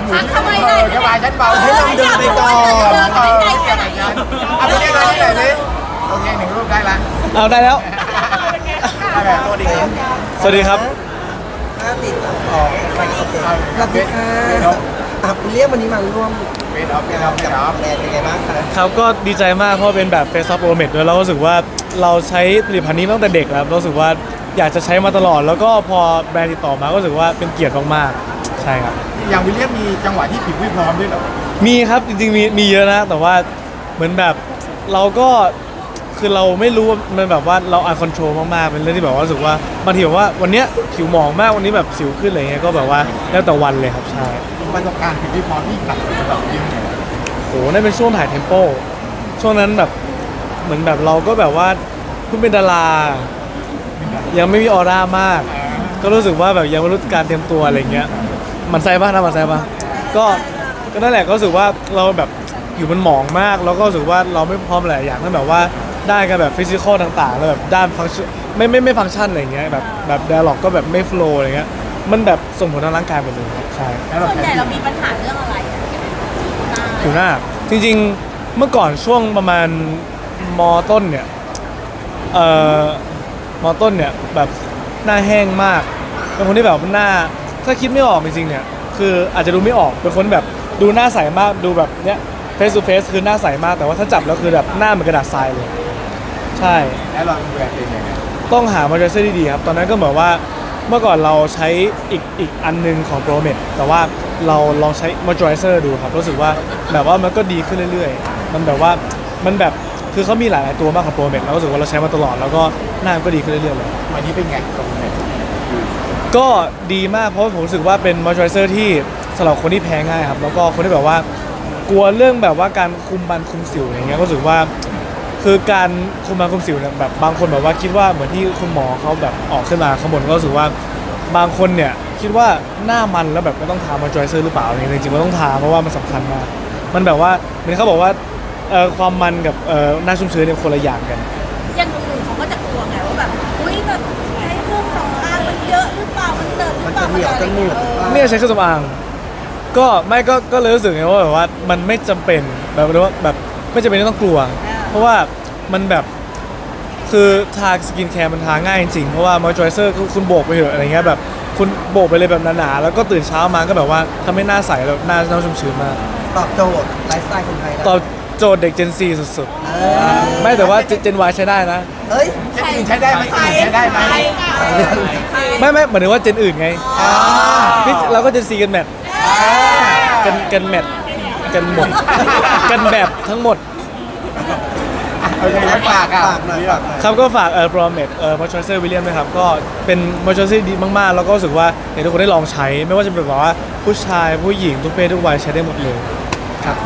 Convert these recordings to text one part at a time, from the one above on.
หมูที่ต้องเธอจะมาฉันเบาให้ลองเดินไปก่อนเอาไปเรียกอะไรที่ไหนเลยโอเคหนึ่งรูปได้ละ เอาได้แล้ว สวัสดีครับ สวัสดีครับ สวัสดีค่ะคุณเรียกวันนี้มาร่วม เป็นออฟเป็นออฟเป็นออฟ แบรนด์เป็นไงบ้างคะ ครับก็ดีใจมากเพราะเป็นแบบ Face of Promet ด้วยเรารู้สึกว่าเราใช้ผลิตภัณฑ์นี้ตั้งแต่เด็กแล้วรู้สึกว่าอยากจะใช้มาตลอด แล้วก็พอแบรนด์ติดต่อมาก็รู้สึกว่าเป็นเกียรติมากๆใช่ครับ อย่างวิลเลียมมีจังหวะที่ผิวไม่พร้อมด้วยเหรอ มีครับจริงๆมีเยอะนะแต่ว่าเหมือนแบบเราก็คือเราไม่รู้ว่ามันแบบว่าเราอันคอนโทรลมากๆเป็นเรื่องที่แบบว่ารู้สึกว่าบางทีแบบว่าวันเนี้ยผิวหมองมากวันนี้แบบสิวขึ้นอะไรเงี้ยก็แบบว่าแล้วแต่วันเลยครับใช่ ประสบการณ์ผิวไม่พร้อมที่หนักแบบยิ่งเลย โหนั่นเป็นช่วงถ่ายเทมโปช่วงนั้นแบบเหมือนแบบเราก็แบบว่าเพิ่งเป็นดารายังไม่มีออร่ามาก ก็รู้สึกว่าแบบยังไม่รู้การเตรียมตัวอะไรเงี้ยมันไส้ป่ะนะมันไส้ป่ะก็นั่นแหละก็รู้สึกว่าเราแบบอยู่มันหมองมากแล้วก็รู้สึกว่าเราไม่พร้อมหลายอย่างทั้งแบบว่าได้กันแบบฟิสิกอลต่างๆแล้วแบบด้านฟังก์ชันไม่ฟังก์ชันอะไรเงี้ยแบบไดอะล็อกก็แบบไม่โฟล์อะไรเงี้ยมันแบบส่งผลทางร่างกายหมดเลยครับใช่ แล้วเรา ส่วน แพ้ ใหญ่เรามีปัญหาเรื่องอะไรอะ ผิวหน้าจริงๆเมื่อก่อนช่วงประมาณมต้นเนี่ยมต้นเนี่ยแบบหน้าแห้งมากเป็นคนที่แบบหน้าถ้าคิดไม่ออกจริงๆเนี่ยคืออาจจะดูไม่ออกเป็นคนแบบดูหน้าใสมากดูแบบเนี้ยเฟซทูเฟซคือหน้าใสมากแต่ว่าถ้าจับแล้วคือแบบหน้าเหมือนกระดาษทรายเลยใช่ แล้วเราดูแลตัวเองยังไง ต้องหามอยเจอร์เซอร์ดีๆครับตอนนั้นก็เหมือนว่าเมื่อก่อนเราใช้อีกอันนึงของ Promet แต่ว่าเราลองใช้ moisturizer ดูครับรู้สึกว่าแบบว่ามันก็ดีขึ้นเรื่อยๆมันแบบว่ามันแบบคือเขามีหลายๆตัวมากของ Promet เรารู้สึกว่าเราใช้มาตลอดแล้วก็หน้ามันก็ดีขึ้นเรื่อยๆเลย วันนี้เป็นไงตรงไหน ก็ดีมากเพราะผมรู้สึกว่าเป็น moisturizer ที่สำหรับคนที่แพ้ง่ายครับแล้วก็คนที่แบบว่ากลัวเรื่องแบบว่าการคุมมันคุมสิวอย่างเงี้ยก็รู้สึกว่าคือการคุมมันคุมสิวเนี่ยแบบบางคนแบบว่าคิดว่าเหมือนที่คุณหมอเขาแบบออกขึ้นมาข้างบนก็รู้สึกว่าบางคนเนี่ยคิดว่าหน้ามันแล้วแบบไม่ต้องทามอยเจอร์เซอร์หรือเปล่าเนี่ยจริงๆมันต้องทาเพราะว่ามันสำคัญมากมันแบบว่าเหมือนเขาบอกว่าความมันกับหน้าชุ่มชื้นเนี่ยคนละอย่างกัน อย่างหนุ่มๆเขาก็จะกลัวไงว่าแบบอุ้ยแบบใช้เครื่องสำอางมันเยอะหรือเปล่ามันเติมหรือเปล่ามันอะไรอย่างเงี้ย เนี่ยใช้เครื่องสำอางก็เลยรู้สึกไงว่าแบบว่ามันไม่จำเป็นแบบว่าแบบไม่จำเป็นต้องกลัว เพราะว่ามันแบบคือทาสกินแคร์มันทาง่ายจริงๆเพราะว่ามอยเจอร์เซอร์คุณโบกไปเถอะอะไรเงี้ยแบบคุณโบกไปเลยแบบหนาๆแล้วก็ตื่นเช้ามาก็แบบว่าทำให้หน้าใสแล้วหน้าชุ่มชื้นมาก ตอบโจทย์ไลฟ์สไตล์คนไทยนะ ตอบโจทย์เด็ก Gen Z สุดๆไม่แต่ว่า Gen Y ใช้ได้นะ เอ้ย เช่นอื่นใช้ได้ไหมใช้ได้ไหม ไม่หมายถึงว่า Gen อื่นไงนี่เราก็ Gen Z กันแมทกันแมทกันหมดกันแบบทั้งหมด โอเคงั้นฝากอ่ะ ฝากหน่อยฝากหน่อย ครับก็ฝากPromet moisturizer William นะครับก็เป็น moisturizer ดีมากๆแล้วก็รู้สึกว่าอยากให้ทุกคนได้ลองใช้ไม่ว่าจะเป็นแบบว่าผู้ชายผู้หญิงทุกเพศทุกวัยใช้ได้หมดเลยครับ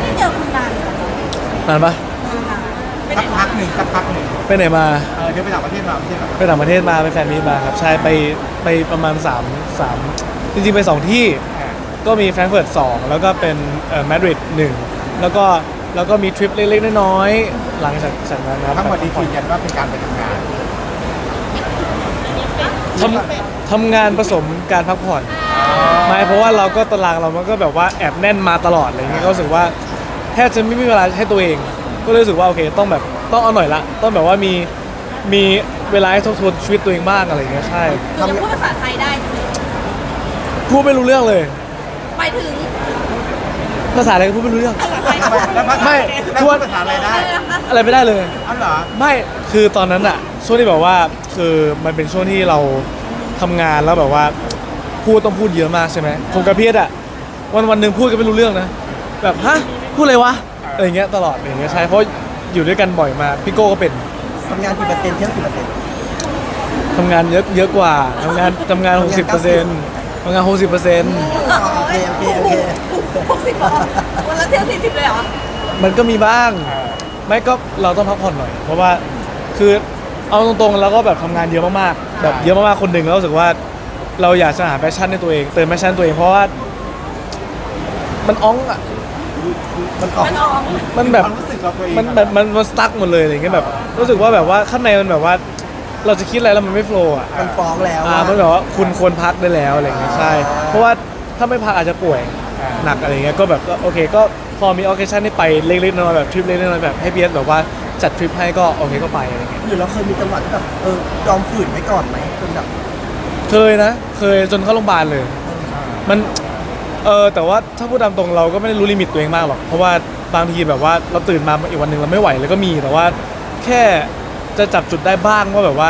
ไม่เจอคุณนานเลย นานปะ สักพักหนึ่งสักพักหนึ่ง ไปไหนมา เดี๋ยวไปต่างประเทศมาไม่ใช่เหรอ ไปต่างประเทศมาไปแฟนมีตมาครับใช่ไปประมาณ3จริงๆไป2ที่ก็มีแฟรงก์เฟิร์ต2แล้วก็เป็นมาดริด1แล้วก็มีทริปเล็กๆน้อยๆหลังจากนั้นครับ ทั้งหมดนี้ยืนยันว่าเป็นการไปทำงาน ทำงานผสมการพักผ่อนไม่เพราะว่าเราก็ตารางเรามันก็แบบว่าแอบแน่นมาตลอดอะไรเงี้ยก็รู้สึกว่าแทบจะไม่มีเวลาให้ตัวเอง ก็เลยรู้สึกว่าโอเคต้องแบบต้องเอาหน่อยละต้องแบบว่ามีเวลาให้ทบทวนชีวิตตัวเองบ้างอะไรเงี้ยใช่ คือจะพูดภาษาไทยได้ใช่ไหม พูดไม่รู้เรื่องเลย ไปถึง ภาษาอะไรก็พูดไม่รู้เรื่อง แล้วภาษา ไม่ แล้ว ทวน ภาษาอะไรได้ อะไรไม่ได้เลย อ๋อเหรอ ไม่คือตอนนั้นอะช่วงที่แบบว่าคือมันเป็นช่วงที่เราทำงานแล้วแบบว่าต้องพูดเยอะมากใช่ไหมผมกับพี่อะวันหนึ่งพูดกันไม่รู้เรื่องนะแบบฮะพูดอะไรวะอะไรเงี้ยตลอดอย่างเงี้ยใช่เพราะอยู่ด้วยกันบ่อยมากพี่โก้ก็เป็น ทำงานกี่เปอร์เซ็นต์เที่ยวกี่เปอร์เซ็นต์ ทำงานเยอะกว่าทำงาน 60%ทำงาน 60%โอเคโอเค60วันละเที่ยว40เลยเหรอ มันก็มีบ้าง ไม่ก็เราต้องพักผ่อนหน่อย เพราะว่าคือเอาตรงๆเราก็แบบทำงานเยอะมากๆแบบเยอะมากๆคนหนึ่งแล้วรู้สึกว่าเราอยากจะหาแพชชั่นในตัวเองเติมแพชชั่นตัวเองเพราะว่ามันอ้องอ่ะ มันออก มันออก มันแบบ ความรู้สึกเราตัวเอง มันแบบมันสตั๊กหมดเลยอะไรเงี้ยแบบรู้สึกว่าแบบว่าข้างในมันแบบว่าเราจะคิดอะไรแล้วมันไม่โฟล์อ่ะ มันฟ้องแล้ว มันแบบว่าคุณควรพักได้แล้วอะไรเงี้ยใช่เพราะว่าถ้าไม่พักอาจจะป่วย หนักอะไรเงี้ยก็แบบก็โอเคก็พอมีออเคชั่นให้ไปเล็กๆน้อยๆแบบทริปเล็กๆน้อยๆแบบให้พีเอสแบบว่าจัดทริปให้ก็โอเคก็ไปอะไรเงี้ย หรือเราเคยมีจังหวะที่แบบยอมฝืนไว้ก่อนไหมจนแบบ เคยนะเคยจนเข้าโรงพยาบาลเลยมันแต่ว่าถ้าพูดตามตรงเราก็ไม่ได้รู้ลิมิตตัวเองมากหรอกเพราะว่าบางทีแบบว่าเราตื่นมาอีกวันหนึ่งเราไม่ไหวเลยก็มีแต่ว่าแค่จะจับจุดได้บ้างว่าแบบว่า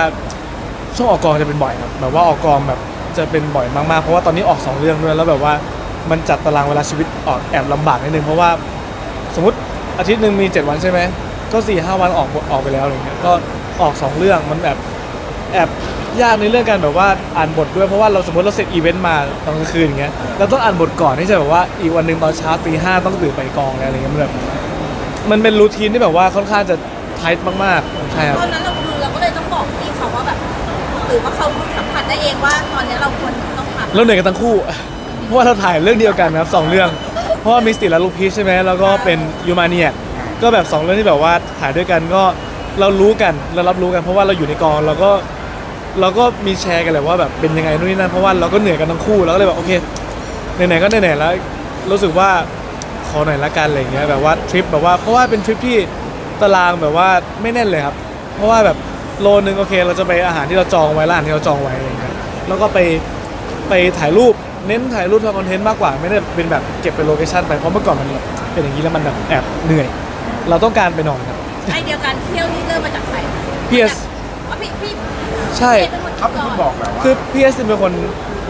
ช่วงออกกองจะเป็นบ่อยครับแบบว่าออกกองแบบจะเป็นบ่อยมากๆเพราะว่าตอนนี้ออก2เรื่องด้วยแล้วแบบว่ามันจัดตารางเวลาชีวิตออกแอบลำบากนิดนึงเพราะว่าสมมติอาทิตย์หนึ่งมี7 วันใช่ไหมก็4-5 วันออกไปแล้วอะไรเงี้ยก็ออก2 เรื่องมันแบบแอบยากในเรื่องการแบบว่าอ่านบทด้วยเพราะว่าเราสมมติเราเสร็จอีเวนต์มาตอนกลางคืนอย่างเงี้ยเราต้องอ่านบทก่อนที่จะแบบว่าอีกวันหนึ่งตอนเช้าตี 5ต้องตื่นไปกองแล้วอะไรเงี้ยมันแบบมันเป็นรูทีนที่แบบว่าค่อนข้างจะไทท์มากๆใช่ครับ ตอนนั้นเราก็เลยต้องบอกพี่เขาว่าแบบหรือว่าเขาสัมผัสได้เองว่าตอนนี้เราควรต้องทำ เราเหนื่อยกันทั้งคู่ เพราะว่าเราถ่ายเรื่องเดียวกันนะครับ2 เรื่อง เพราะว่ามิสติและลูกพีชใช่ไหมแล้วก็เป็นยูมาเนียก็แบบ2 เรื่องที่แบบว่าถ่ายด้วยกันก็เรารู้กันเรารับรู้กันเพราะว่าเราอยู่ในกองเราก็มีแชร์กันเลยว่าแบบเป็นยังไงนู่นนี่นั่นเพราะว่าเราก็เหนื่อยกันทั้งคู่เราก็เลยแบบโอเคไหนๆก็ไหนๆแล้วรู้สึกว่าขอหน่อยละกันอะไรอย่างเงี้ยแบบว่าทริปแบบว่าเพราะว่าเป็นทริปที่ตารางแบบว่าไม่แน่นเลยครับเพราะว่าแบบโลนึงโอเคเราจะไปอาหารที่เราจองไว้ร้านที่เราจองไว้อะไรอย่างเงี้ยแล้วก็ไปถ่ายรูปเน้นถ่ายรูปทำคอนเทนต์มากกว่าไม่ได้เป็นแบบเก็บเป็นโลเคชั่นไปเพราะเมื่อก่อนมันแบบเป็นอย่างนี้แล้วมันแบบแอบเหนื่อย เราต้องการไปนอนครับ ไอเดียการเที่ยวนี่เริ่มมาจากใคร PS ว่าพี่ ใช่ เป็นคน เขาเป็นคนบอกแบบว่า คือพีเอสเป็นคน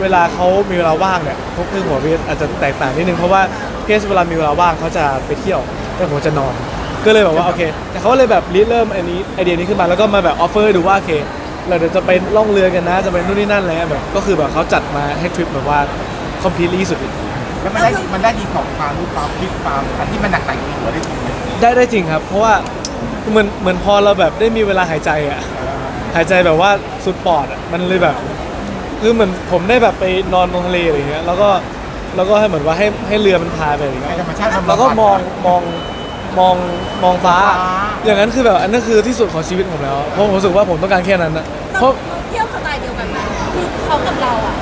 เวลาเขามีเวลาว่างเนี่ยเขาคือหัวพีเอสอาจจะแตกต่างนิดนึงเพราะว่าพีเอสเวลามีเวลาว่างเขาจะไปเที่ยวแต่ผมจะนอน ก็เลยแบบว่าโอเคแต่เขาเลยแบบเริ่มอันนี้ไอเดียนี้ขึ้นมาแล้วก็มาแบบออฟเฟอร์ดูว่าโอเคเราเดี๋ยวจะไปล่องเรือกันนะจะไปนู่นนี่นั่นอะไรแบบก็คือแบบเขาจัดมาให้ทริปแบบว่าคอมพลีทสุด แล้วมันได้ดีของความรู้ความคิดความอันที่มันหนักใจจริงว่าได้จริงไหม ได้จริงครับ เพราะว่าเหมือนพอเราแบบได้มีเวลาหายใจอ่ะหายใจแบบว่าสุดปอดอ่ะมันเลยแบบคือเหมือนผมได้แบบไปนอนตรงทะเลอะไรเงี้ยแล้วก็ให้เหมือนว่าให้เรือมันพาไปอะไรเงี้ ให้ ย ธรรมชาติ แล้วก็มองฟ้า อย่างนั้นคือแบบอันนั้นคือที่สุดของชีวิตผมแล้วเพราะผมรู้สึกว่าผมต้องการแค่นั้นนะเพ เรา ราะ เที่ยวสไตล์เดียวกันไหมคือเขากับเราอ่ะ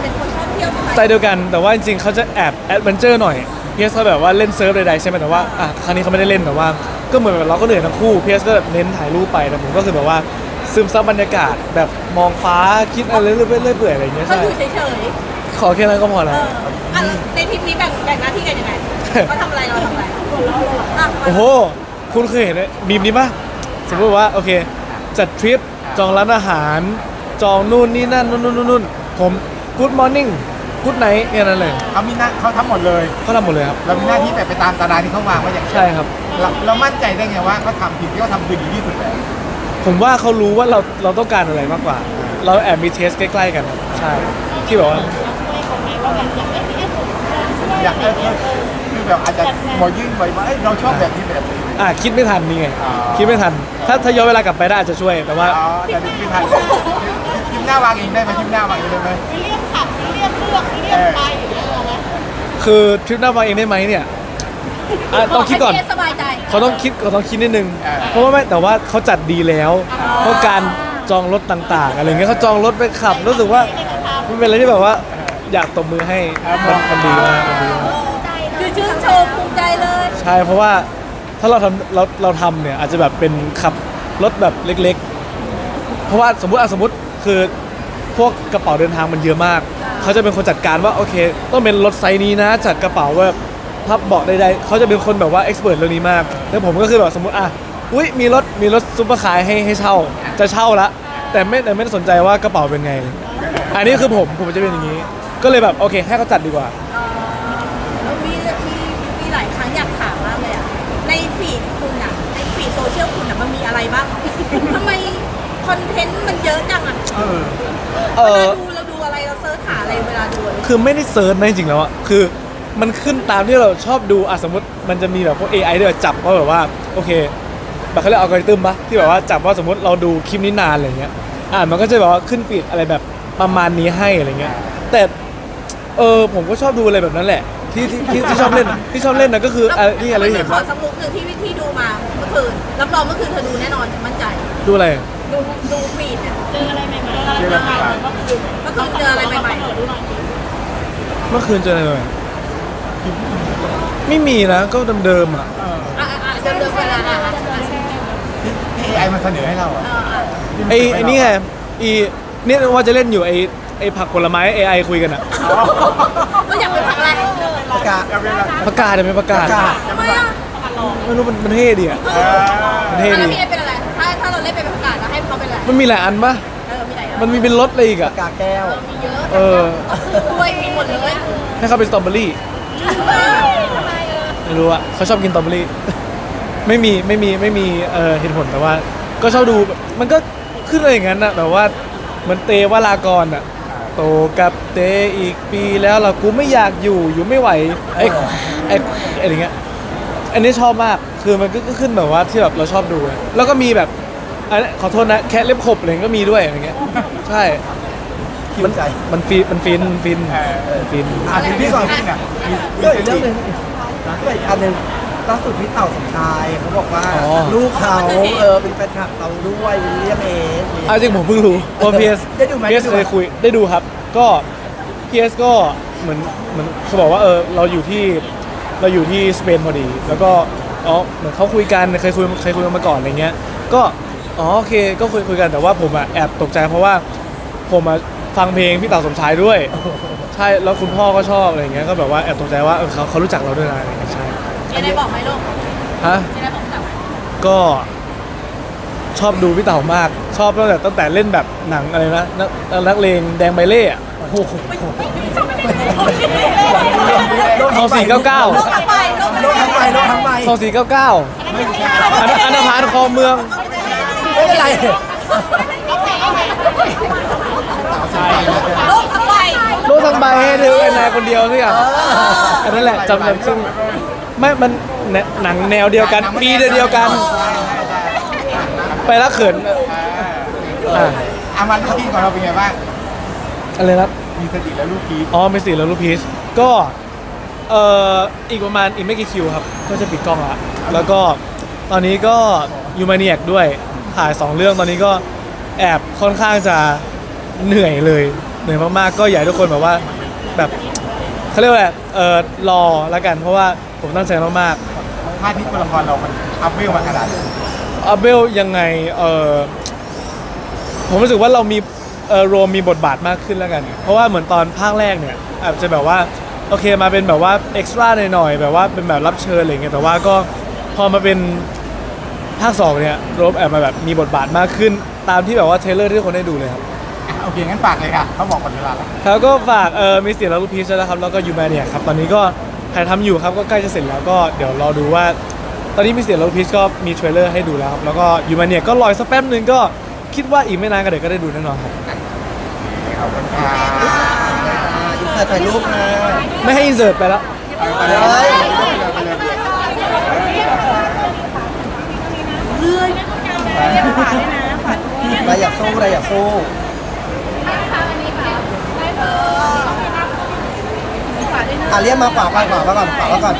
เป็นคนชอบเที่ยวส ส ไต ไต ล์ ล์เดียวกันแต่ว่าจริงๆเขาจะแอบแอดเวนเจอร์หน่อยพีเอสเขาแบบว่าเล่นเซิร์ฟใดๆใช่ไหมแต่ว่าครั้งนี้เขาไม่ได้เล่นแต่ว่าก็เหมือนแบบเราก็เหนื่อยทั้งคู่พีเอสก็แบบเน้นถ่ายรูปไปแต่ผมก็คือแบบว่าซึมซับบรรยากาศแบบมองฟ้าคิดอะไรเรื่อยๆเปื่อยๆอะไรอย่างเงี้ย เขา ใช่ อยู่เฉย ขอแค่นั้นก็พอ ๆ แล้ว อ่ะแล้วในทริปนี้แบ่งหน้าที่กันยังไงเขาทำอะไรเราทำอะไรอ่ะ โอ้โหคุณเคยเห็นมีมนี้ปะสมมติว่าโอเคจัดทริปจองร้านอาหารจองนู่นนี่นั่นนู่นผมกู๊ดมอร์นิ่งกู๊ดไนท์แค่นั้นเลย เขาทำหมดเลย เขาทำหมดเลยครับ เรามีหน้าที่แบบไปตามตารางที่เขาวางไว้อย่าง ใช่ครับ เรามั่นใจได้ไงว่าเขาทำผิดที่เขาทำคือดีที่สุดแล้ว ผมว่าเขารู้ว่าเราต้องการอะไรมากกว่า เราแอบมีเทสใกล้ๆกันครับใช่ที่แบบว่า อยากได้คือแบบอาจจะหมอยื่นไว้ว่าเอ้ยเราชอบแบบนี้แบบนี้ คิดไม่ทันนี่ไง อ๋อ คิดไม่ทันถ้าย้อนเวลากลับไปได้อาจจะช่วยแต่ว่า อ๋อแต่นี่ไม่ทันยิ้มหน้าวางเองได้ไหมยิ้มหน้าวางเองได้ไหม คือทริปหน้ามาเองได้ไหมเนี่ยต้องคิดก่อน ให้พี่เสบายใจ เขาต้องคิดนิดนึงเพราะว่าไม่แต่ว่าเขาจัดดีแล้วเพราะการจองรถต่างๆอะไรเงี้ยเขาจองรถไปขับรู้สึกว่ามันเป็นอะไรที่แบบว่าอยากตบมือให้มันดีมากมันดีมาก คือชื่นชมภูมิใจเลย ใช่เพราะว่าถ้าเราทำเนี่ยอาจจะแบบเป็นขับรถแบบเล็กๆ เพราะว่าสมมติคือพวกกระเป๋าเดินทางมันเยอะมากเขาจะเป็นคนจัดการว่าโอเคต้องเป็นรถไซส์นี้นะจัดกระเป๋าแบบพับเบาะใดๆเขาจะเป็นคนแบบว่าเอ็กซ์เพรสเรื่องนี้มากแล้วผมก็คือแบบสมมติอุ้ยมีรถซุปเปอร์คาร์ให้เช่าจะเช่าละแต่ไม่ได้สนใจว่ากระเป๋าเป็นไงอันนี้คือผมจะเป็นอย่างนี้ ก็เลยแบบโอเคให้เขาจัดดีกว่า มีหลายครั้งอยากถามมากเลยอ่ะในฟีดคุณอ่ะในฟีดโซเชียลคุณอ่ะมันมีอะไรบ้าง ทำไมคอนเทนต์มันเยอะจังอ่ะ เออ เราดูอะไรเราเซิร์ชหาอะไรเวลาดูเลย คือไม่ได้เซิร์ชนะจริงๆแล้วอะคือมันขึ้นตามที่เราชอบดูสมมติมันจะมีแบบพวก AI ด้วยจับว่าแบบว่าโอเคแบบเขาเรียกอัลกอริทึมปะที่แบบว่าจับว่าสมมติเราดูคลิปนี้นานอะไรเงี้ยมันก็จะแบบว่าขึ้นฟีดอะไรแบบประมาณนี้ให้อะไรเงี้ยแต่ผมก็ชอบดูอะไรแบบนั้นแหละที่ชอบเล่นนะก็คือที่อะไรที่เห็น ขอสมุกหนึ่งที่ดูมาเมื่อคืนรับรองเมื่อคืนเธอดูแน่นอนมั่นใจ ดูอะไร ดูฟีดเนี่ยเจออะไรใหม่ๆ เจออะไรใหม่ เมื่อคืนเจออะไรใหม่ เมื่อคืนเจออะไรไป ไม่มีนะก็เดิมๆอ่ะ เดิมๆเวลาที่ AI มันเสนอให้เราอ่ะ ไอ้นี่ไงเนี่ยว่าจะเล่นอยู่ไอ้ผักผลไม้ AI คุยกันอ่ะ ก็อยากเป็นผักอะไร ประกาศ ประกาศเป็นประกาศ ประกาศ ทำไมอ่ะ ไม่รู้มันเท่ดีอ่ะ มันเท่ดี แล้วพี่เอเป็นอะไรถ้าเราเล่นเป็นผักกาดแล้วให้เขาเป็นอะไร มันมีหลายอันปะ มีไหน มันมีเป็นรสอะไรอีก ป อ่ะ ระกาศแก้ว มีเยอะ เออ ด้วยมีหมดเลย ให้เขาเป็นสตรอเบอรี่ไม่รู้อ่ะเขาชอบกินสตรอเบอรี่ ไม่มีเหตุผลแต่ว่า ก็ชอบดูมันก็ขึ้นอะไรอย่างนั้นอ่ะแบบว่าเหมือนเตวลากรอ่ะโตกับเตอีกปีแล้วเรากูไม่อยากอยู่ไม่ไหวอะไรเงี้ยอันนี้ชอบมากคือมันก็ขึ้นแบบว่าที่แบบเราชอบดูอะแล้วก็มีแบบอันนี้ขอโทษนะแค่เล็บขบอะไรก็มีด้วยอะไรเงี้ยใช่ คิวใจ มันฟิน ทีนี้ก่อนพี่เนี่ย ก็อีกเรื่องหนึงก็อีกอันหนึงล่าสุดพี่เต่าสมชายเขาบอกว่า อ๋อ ลูกเขาเป็นแฟนคลับเราด้วยวิลเลียมเอส เอาจริงผมเพิ่งรู้ว่าพีเอส ได้ดูไหม พีเอสเคยคุยได้ดูครับ ก็พีเอสก็เหมือนเขาบอกว่าเราอยู่ที่สเปนพอดี แล้วก็เหมือนเขาคุยกันเคยคุยกันมาก่อนอะไรเงี้ยก็โอเคก็คุยกันแต่ว่าผมอะแอบตกใจเพราะว่าผมอะฟังเพลงพี่เต๋าสมชายด้วย ใช่แล้วคุณพ่อก็ชอบอะไรเงี้ยก็แบบว่าแอบตกใจว่าเขารู้จักเราด้วยนะอะไรเงี้ยใช่ มีอะไรบอกไหมลูก ฮะ มีอะไรบอกกับ ก็ชอบดูพี่เต๋ามาก ชอบตั้งแต่เล่นแบบหนังอะไรนะนักเลงแดงใบเล่อะโอ้โหทอง499 โลกทั้งใบ โลกทั้งใบโลกทั้งใบ ทอง499อันธพาลคอเมือง ไม่เป็นไร โลกทั้งใบ โลกทั้งใบให้เธอเป็นนายคนเดียวสิอ่ะอันนั้นแหละจำซึ่งไม่มันหนังแนวเดียวกันปีเดียวกัน ไปแล้วเขินมันลูกพี่ของเราเป็นไงบ้าง อะไรนะ มีสติแล้วลูกพีช มีสีแล้วลูกพีชก็อีกประมาณอีกไม่กี่คิวครับก็จะปิดกล้องละแล้วก็ตอนนี้ก็ยูมาเนียกด้วยถ่าย2เรื่องตอนนี้ก็แอบค่อนข้างจะเหนื่อยมากๆก็อยากให้ทุกคนแบบว่าแบบเขาเรียกว่าอะไรรอแล้วกันเพราะว่าผมตั้งใจมากๆ ภาพที่ตัวละครเรามันอัพเวลมาขนาดนี้ อัพเวลยังไงผมรู้สึกว่าเรามีโรมมีบทบาทมากขึ้นแล้วกันเพราะว่าเหมือนตอนภาคแรกเนี่ยอาจจะแบบว่าโอเคมาเป็นแบบว่าเอ็กซ์ตร้าหน่อยๆแบบว่าเป็นแบบรับเชิญอะไรเงี้ยแต่ว่าก็พอมาเป็นภาค2เนี่ยโรมแอบมาแบบมีบทบาทมากขึ้นตามที่แบบว่าเทรลเลอร์ที่ทุกคนได้ดูเลยครับ โอเคงั้นฝากเลยค่ะเขาบอกหมดเวลาแล้ว แล้วก็ฝากมิสเตอร์แล้วลูกพีชด้วยนะครับแล้วก็ยูแมเนี่ยครับตอนนี้ก็ถ่ายทำอยู่ครับก็ใกล้จะเสร็จแล้วก็เดี๋ยวรอดูว่าตอนนี้มิสเตอร์แล้วลูกพีชก็มีเทรลเลอร์ให้ดูแล้วครับแล้วก็ยูแมเนี่ยก็รอสักแป๊บนึงก็คิดว่าอีกไม่นานก็เดี๋ยวก็ได้ดูแน่นอนครับ ขอบคุณค่ะ ถ่ายรูปนะ ไม่ให้อินเสิร์ตไปแล้ว ไปเลย เราอยากสู้เราอยากสู้เรียกมาขวาก่อน